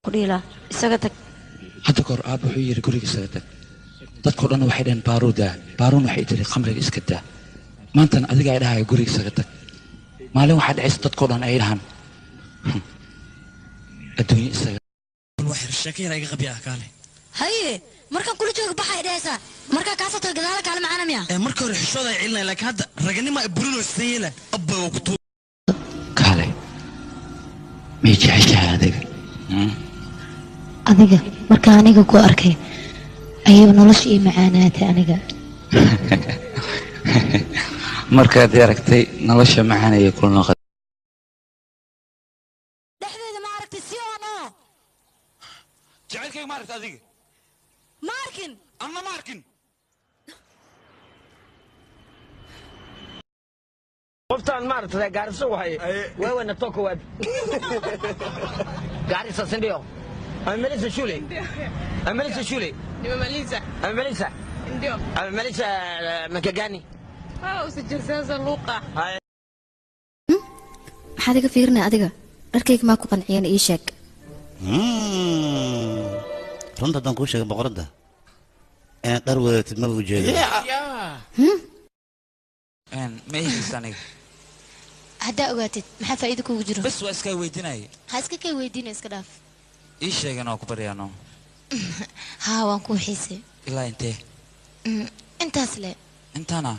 قليلا سقطك hadda kahor aab wuxuu yiri guriga isaga tag dadkoo dhan waxay dhaheen baaruun waxay tiri khamriga iska daa maantana adiga ay dhahayo guriga isaga tag maalin waxaa dhacaysa dadkoo dhan ay dhahaan adduunye isaga waxir sheekayna iga qabiyaa kaale haye markaan kula joogo baxay dhaysa markaa kaasato gadaal kale macana miya marka hore xishooda ay cilinay laakiin hadda raganima bruno sayela abba oo ku kaale ma jeceshahay adiga marka aniga ku arkay ayuu nolosha ii macaanaatay aniga markaad aragtay nolosha macaanaya kula noqotay dhexdeeda ma aragtay si oono jacaylkayga ma aragtay adiga ma arkin anna ma arkin qoftaan ma aragtay gaariso waxay weewena tokowaad gaarisa sindiyo Melissa Shule. Melissa Shule. Melissa. Melissa. Ndio. Melissa Makagani. Usijirsaza luqa. maxaad iga fiirinay adiga dharkayga maa ku qanciyeen ii sheeg runta haddaan kuu sheegay boqoradda inaad dhar wadatid maba ujeedo ma ihaysa aniga haddaa ogaatid maxaa faa'iido kuugu jiro bas waa iska weydiinaya ha iska kay weydiina iska dhaaf ii sheegan oo ku baryaano haa waan kuu xiisay ilaa intee intaas le intaana